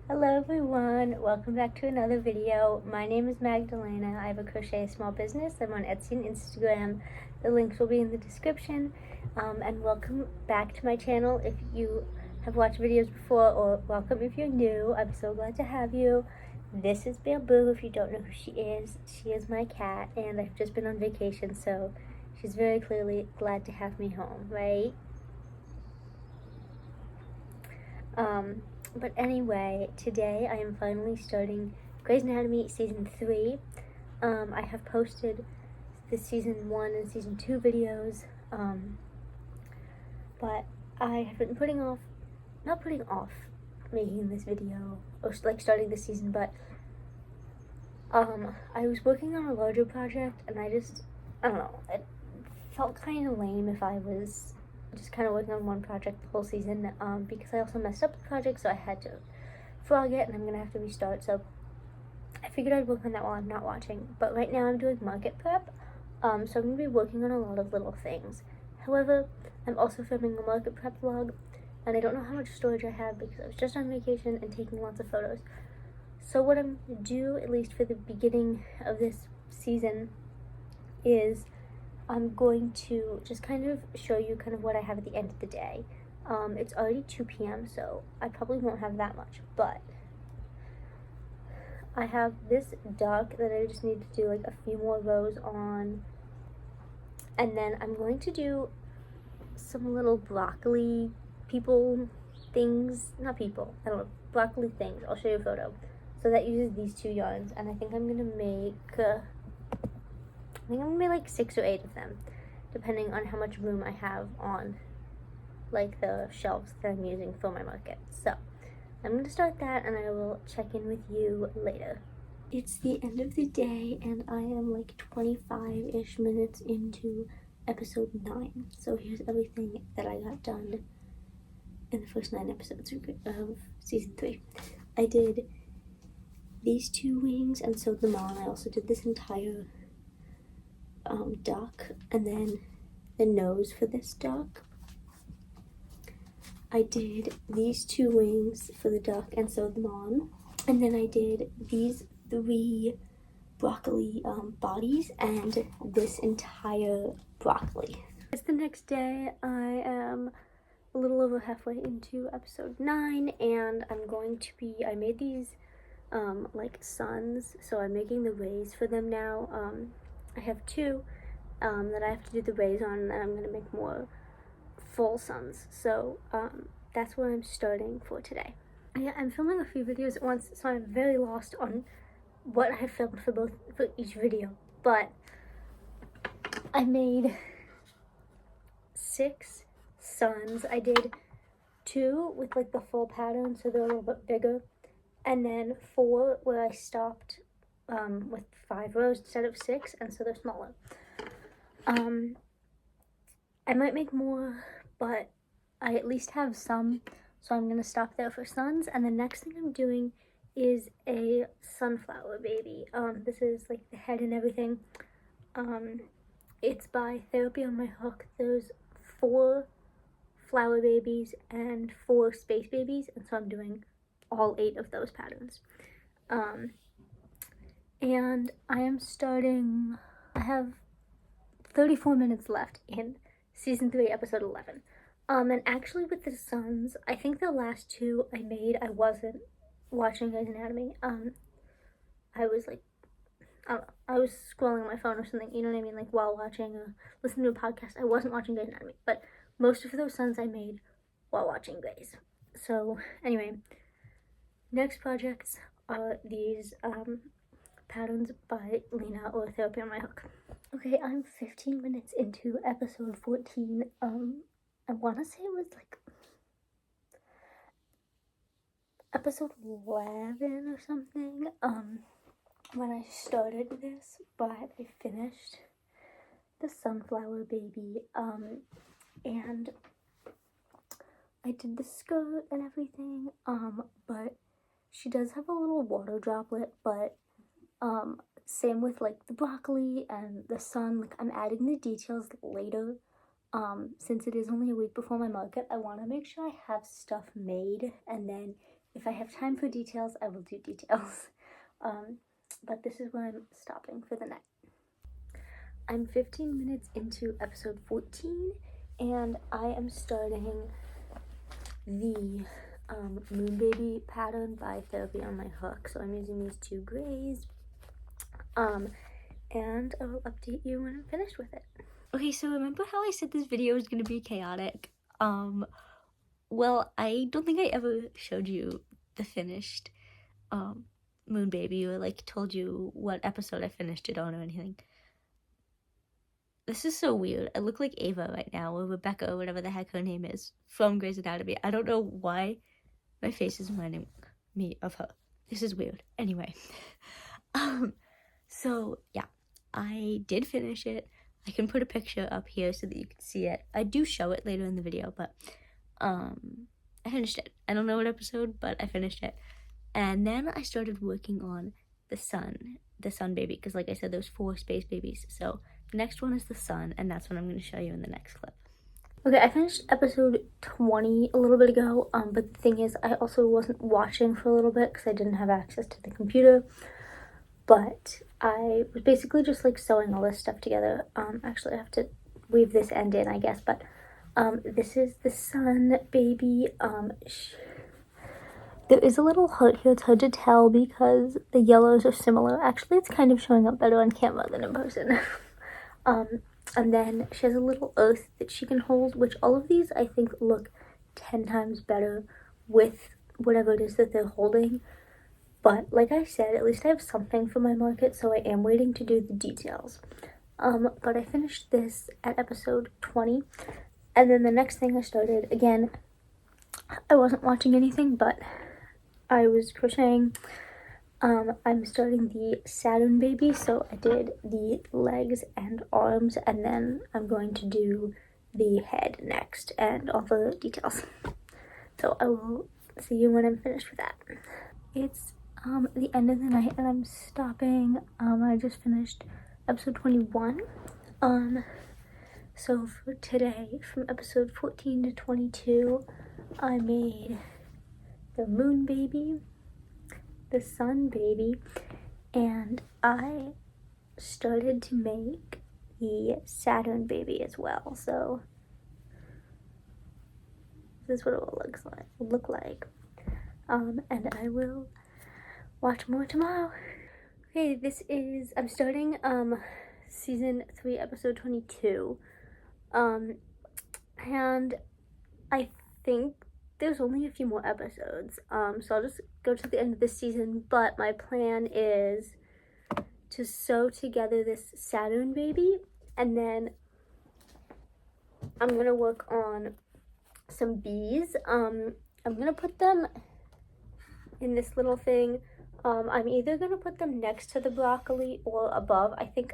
Hello everyone, welcome back to another video. My name is Magdalena. I have a crochet small business. I'm on Etsy and Instagram. The links will be in the description. And welcome back to my channel if you have watched videos before, or welcome if you're new. I'm so glad to have you. This is Bamboo. If you don't know who she is my cat, and I've just been on vacation, so she's very clearly glad to have me home, right? But anyway, today I am finally starting Grey's Anatomy Season 3. I have posted the Season 1 and Season 2 videos, but I have been not putting off making this video, or like starting the season, but I was working on a larger project, and I don't know, it felt kind of lame if I was just kind of working on one project the whole season, because I also messed up the project, so I had to frog it, and I'm gonna have to restart. So I figured I'd work on that while I'm not watching. But right now I'm doing market prep, so I'm gonna be working on a lot of little things. However, I'm also filming a market prep vlog, and I don't know how much storage I have because I was just on vacation and taking lots of photos. So what I'm gonna do, at least for the beginning of this season, is I'm going to just kind of show you kind of what I have at the end of the day. It's already 2 p.m., so I probably won't have that much, but I have this duck that I just need to do like a few more rows on, and then I'm going to do some little broccoli broccoli things. I'll show you a photo. So that uses these 2 yarns, and I think I'm gonna make like 6 or 8 of them, depending on how much room I have on like the shelves that I'm using for my market. So I'm going to start that, and I will check in with you later. It's the end of the day, and I am like 25-ish minutes into episode 9. So here's everything that I got done in the first 9 episodes of season 3. I did these 2 wings and sewed them on. I also did this entire duck, and then the nose for this duck. I did these 2 wings for the duck and sewed them on, and then I did these 3 broccoli bodies and this entire broccoli. It's the next day. I am a little over halfway into episode 9, and I made these like suns, so I'm making the rays for them now. I have 2 that I have to do the rays on, and then I'm going to make more full suns. So that's where I'm starting for today. Yeah, I'm filming a few videos at once, so I'm very lost on what I filmed for each video. But I made 6 suns. I did 2 with like the full pattern, so they're a little bit bigger, and then 4 where I stopped with 5 rows instead of 6, and so they're smaller. I might make more, but I at least have some, so I'm gonna stop there for suns. And the next thing I'm doing is a sunflower baby. This is like the head and everything. It's by Therapy on My Hook. There's 4 flower babies and 4 space babies, and so I'm doing all 8 of those patterns. And I have 34 minutes left in season 3, episode 11. And actually with the suns, I think the last 2 I made, I wasn't watching Grey's Anatomy. I was like, I don't know, I was scrolling on my phone or something, you know what I mean, like while watching or listening to a podcast. I wasn't watching Grey's Anatomy, but most of those suns I made while watching Grey's. So anyway, next projects are these patterns by Lena, or Therapy on My Hook. Okay, I'm 15 minutes into episode 14. I want to say it was like episode 11 or something, when I started this, but I finished the sunflower baby, and I did the skirt and everything, but she does have a little water droplet, but, same with like the broccoli and the sun. Like, I'm adding the details later. Since it is only a week before my market, I want to make sure I have stuff made, and then if I have time for details, I will do details. But this is where I'm stopping for the night. I'm 15 minutes into episode 14, and I am starting the Moon Baby pattern by Therapy on my hook. So I'm using these 2 grays, and I will update you when I'm finished with it. Okay, so remember how I said this video was gonna be chaotic? Well, I don't think I ever showed you the finished Moon Baby, or like told you what episode I finished it on or anything. This is so weird. I look like Ava right now, or Rebecca, or whatever the heck her name is, from Grey's Anatomy. I don't know why my face is reminding me of her. This is weird. Anyway, so yeah, I did finish it. I can put a picture up here so that you can see it. I do show it later in the video, but I finished it. I don't know what episode, but I finished it. And then I started working on the sun baby, because like I said, there's 4 space babies. So the next one is the sun, and that's what I'm going to show you in the next clip. Okay, I finished episode 20 a little bit ago, but the thing is, I also wasn't watching for a little bit because I didn't have access to the computer. But I was basically just like sewing all this stuff together. Actually, I have to weave this end in, I guess, but this is the sun baby. There is a little heart here. It's hard to tell because the yellows are similar. Actually, it's kind of showing up better on camera than in person. And then she has a little earth that she can hold, which all of these I think look 10 times better with whatever it is that they're holding. But like I said, at least I have something for my market, so I am waiting to do the details. But I finished this at episode 20, and then the next thing I started, again, I wasn't watching anything, but I was crocheting. I'm starting the Saturn baby, so I did the legs and arms, and then I'm going to do the head next and all the details. So I will see you when I'm finished with that. It's the end of the night and I'm stopping. I just finished episode 21. So for today, from episode 14 to 22, I made the moon baby, the sun baby, and I started to make the Saturn baby as well. So this is what it will look like. And I will watch more tomorrow. Okay, I'm starting season 3, episode 22. And I think there's only a few more episodes. So I'll just go to the end of this season, but my plan is to sew together this Saturn baby, and then I'm gonna work on some bees. I'm gonna put them in this little thing. I'm either gonna put them next to the broccoli or above. I think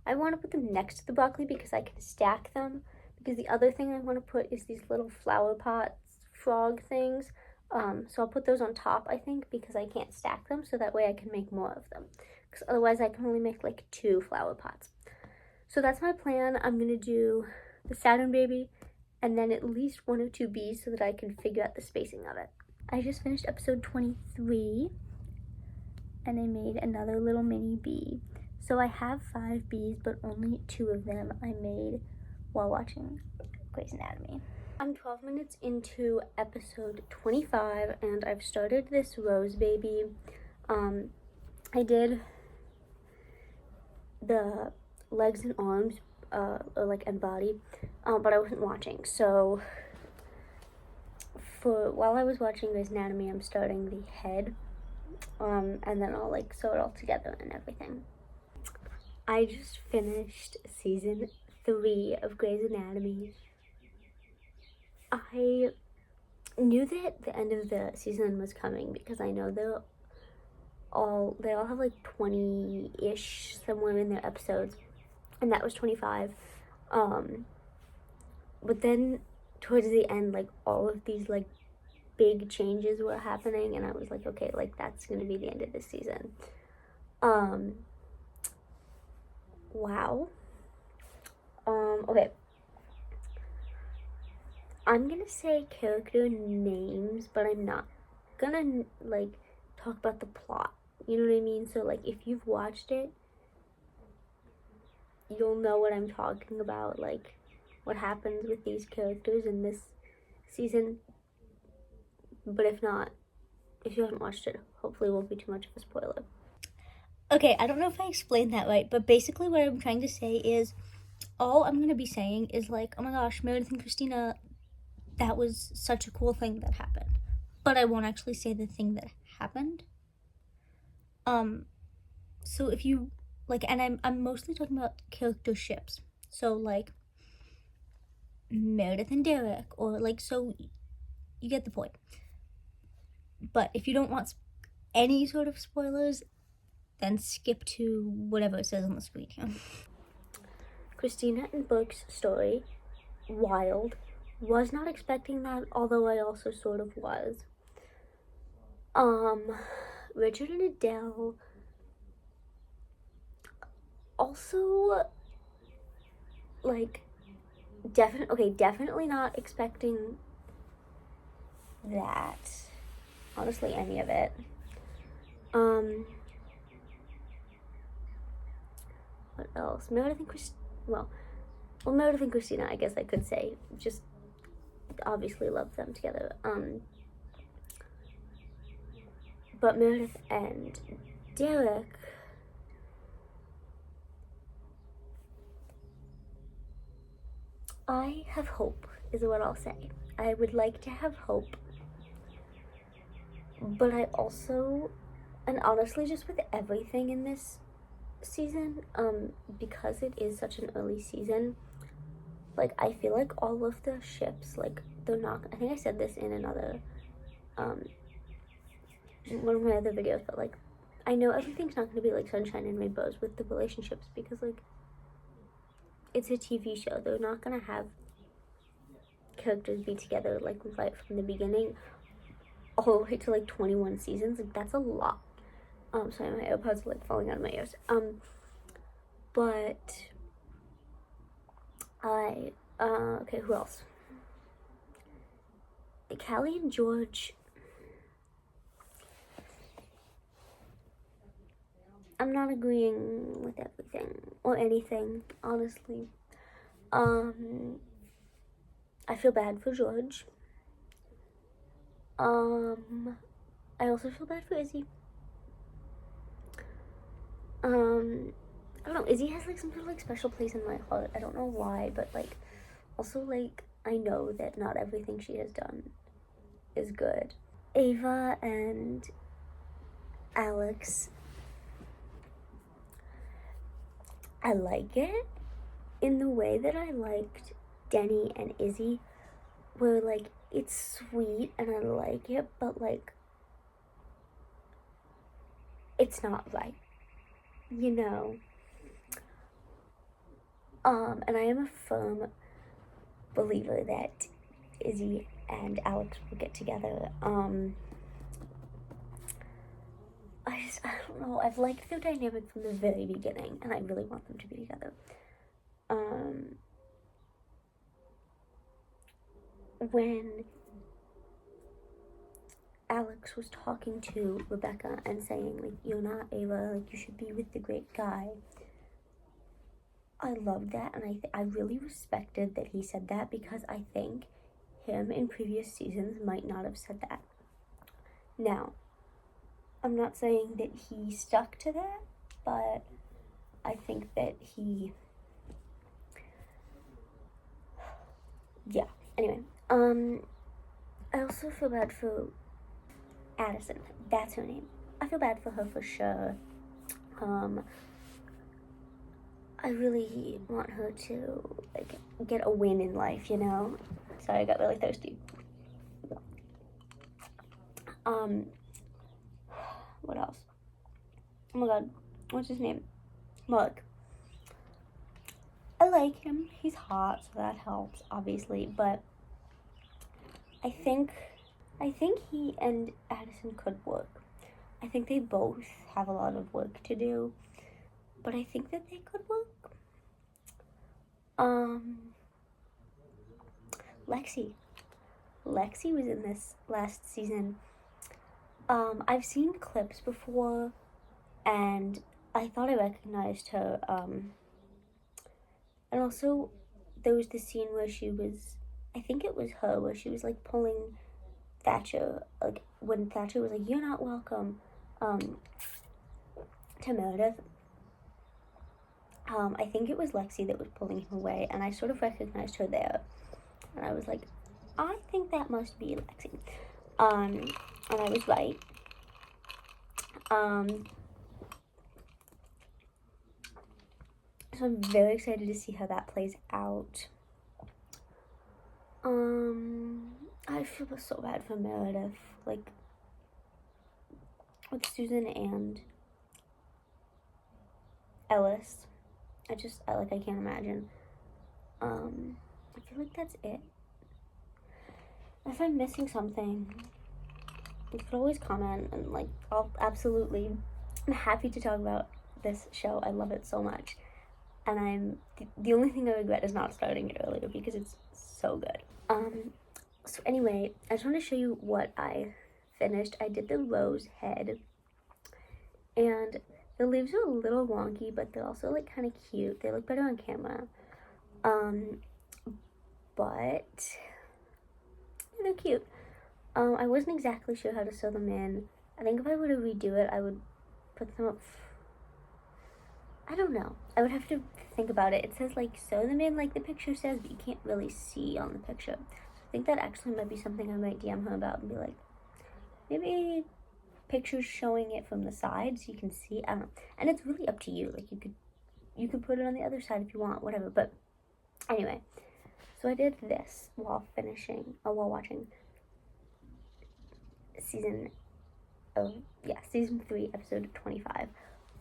I want to put them next to the broccoli because I can stack them, because the other thing I want to put is these little flower pots, frog things. So I'll put those on top, I think, because I can't stack them, so that way I can make more of them, because otherwise I can only make like 2 flower pots. So that's my plan. I'm gonna do the Saturn baby and then at least 1 or 2 bees so that I can figure out the spacing of it. I just finished episode 23 and I made another little mini bee. So I have 5 bees, but only 2 of them I made while watching Grey's Anatomy. I'm 12 minutes into episode 25 and I've started this rose baby. I did the legs and arms, and body, but I wasn't watching. So while I was watching Grey's Anatomy, I'm starting the head, and then I'll like sew it all together and everything. I just finished season 3 of Grey's Anatomy. I knew that the end of the season was coming because I know they all have like 20-ish somewhere in their episodes, and that was 25. But then towards the end, like all of these like big changes were happening, and I was like, okay, like that's gonna be the end of this season. Wow. Okay. I'm gonna say character names, but I'm not gonna like talk about the plot. You know what I mean? So like if you've watched it, you'll know what I'm talking about, like what happens with these characters in this season. But if not, if you haven't watched it, hopefully it won't be too much of a spoiler. Okay, I don't know if I explained that right, but basically what I'm trying to say is all I'm going to be saying is like, oh my gosh, Meredith and Christina, that was such a cool thing that happened. But I won't actually say the thing that happened. So if you like, and I'm mostly talking about character ships. So like Meredith and Derek, or like, so you get the point. But if you don't want any sort of spoilers, then skip to whatever it says on the screen here. Christina and Brooke's story, wild. Was not expecting that, although I also sort of was. Richard and Adele, also, like, definitely not expecting that. Honestly, any of it. What else? Meredith and Christina, I guess I could say, just obviously love them together. But Meredith and Derek, I have hope, is what I'll say. I would like to have hope, but I also, and honestly, just with everything in this season, because it is such an early season, like, I feel like all of the ships, like, they're not, I think I said this in another, one of my other videos, but, like, I know everything's not going to be, like, sunshine and rainbows with the relationships, because, like, it's a TV show. They're not going to have characters be together, like, right from the beginning all the way to, like, 21 seasons. Like, that's a lot. Sorry, my AirPods are, like, falling out of my ears. But okay, who else? Callie and George, I'm not agreeing with everything or anything, honestly. I feel bad for George. I also feel bad for Izzy. I don't know, Izzy has, like, some sort of, like, special place in my heart. I don't know why, but, like, also, like, I know that not everything she has done is good. Ava and Alex, I like it in the way that I liked Denny and Izzy, where, like, it's sweet and I like it, but, like, it's not right, you know? And I am a firm believer that Izzy and Alex will get together. I don't know, I've liked their dynamic from the very beginning, and I really want them to be together. When Alex was talking to Rebecca and saying, like, you're not Ava, like, you should be with the great guy, I loved that, and I really respected that he said that, because I think him in previous seasons might not have said that. Now, I'm not saying that he stuck to that, but I think that he, yeah, anyway, I also feel bad for Addison, that's her name. I feel bad for her for sure. I really want her to, like, get a win in life, you know? Sorry, I got really thirsty. What else? Oh my god, what's his name? Mark. I like him. He's hot, so that helps, obviously, but I think he and Addison could work. I think they both have a lot of work to do, but I think that they could work. Lexi was in this last season, I've seen clips before, and I thought I recognized her. And also, there was this scene where she was, I think it was her, where she was like pulling Thatcher, like when Thatcher was like, "You're not welcome," to Meredith. I think it was Lexi that was pulling him away, and I sort of recognized her there, and I was like, I think that must be Lexi. And I was right. So I'm very excited to see how that plays out. I feel so bad for Meredith, like, with Susan and Ellis. I can't imagine. I feel like that's it. If I'm missing something, you could always comment, and like, I'm happy to talk about this show. I love it so much. And the only thing I regret is not starting it earlier because it's so good. So anyway, I just want to show you what I finished. I did the rose head, and the leaves are a little wonky, but they're also like kind of cute. They look better on camera. But they're cute. I wasn't exactly sure how to sew them in. I think if I were to redo it, I would put them up. I don't know. I would have to think about it. It says like sew them in like the picture says, but you can't really see on the picture. So I think that actually might be something I might DM her about and be like, maybe pictures showing it from the side so you can see. I don't know. And it's really up to you. Like you could put it on the other side if you want, whatever. But anyway, so I did this while watching season 3, episode 25.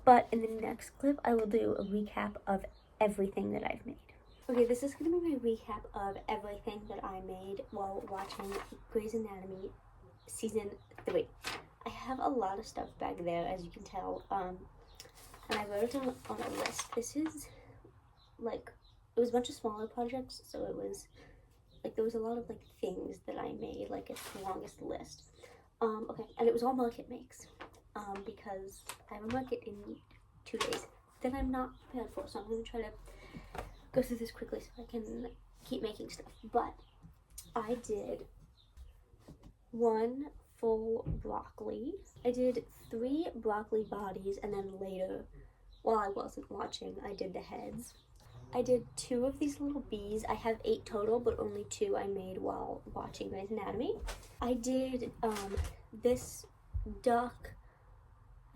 But in the next clip, I will do a recap of everything that I've made. Okay, this is going to be my recap of everything that I made while watching Grey's Anatomy season 3. I have a lot of stuff back there, as you can tell, and I wrote it down on a list. This is, like, it was a bunch of smaller projects, so it was, like, there was a lot of, like, things that I made, like, it's the longest list. Okay, and it was all market makes, because I have a market in 2 days that I'm not prepared for, so I'm going to try to go through this quickly so I can keep making stuff. But I did 1 full broccoli. I did 3 broccoli bodies, and then later, while I wasn't watching, I did the heads. I did 2 of these little bees. I have 8 total, but only 2 I made while watching Grey's Anatomy. I did this duck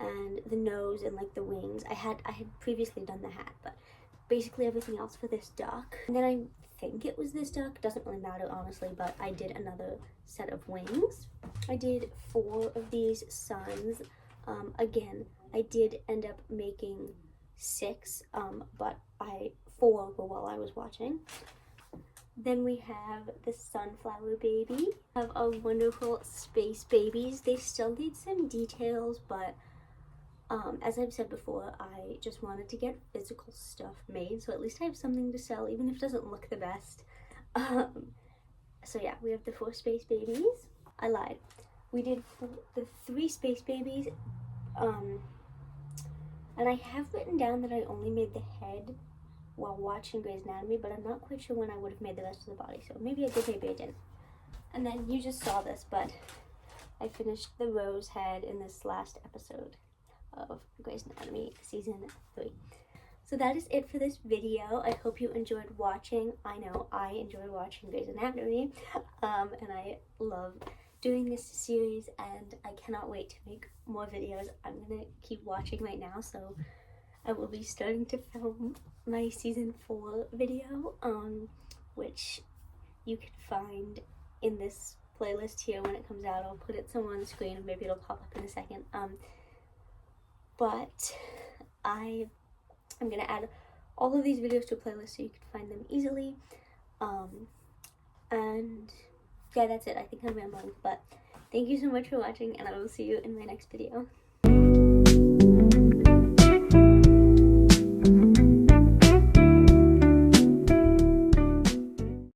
and the nose and like the wings. I had previously done the hat, but basically everything else for this duck. And then I think it was this duck, doesn't really matter honestly, but I did another set of wings. I did 4 of these suns. Again, I did end up making 6, but 4 were while I was watching. Then we have the sunflower baby. I have a wonderful space babies. They still need some details, but as I've said before, I just wanted to get physical stuff made, so at least I have something to sell, even if it doesn't look the best. So yeah, we have the 4 space babies. I lied. We did the 3 space babies, and I have written down that I only made the head while watching Grey's Anatomy, but I'm not quite sure when I would have made the rest of the body, so maybe I did, maybe I didn't. And then you just saw this, but I finished the rose head in this last episode of Grey's Anatomy season 3. So that is it for this video. I hope you enjoyed watching. I know I enjoyed watching Grey's Anatomy, and I love doing this series, and I cannot wait to make more videos. I'm gonna keep watching right now, so I will be starting to film my season 4 video, which you can find in this playlist here when it comes out. I'll put it somewhere on the screen, and maybe it'll pop up in a second. But I'm gonna add all of these videos to a playlist so you can find them easily. And yeah, that's it. I think I'm rambling, but thank you so much for watching, and I will see you in my next video.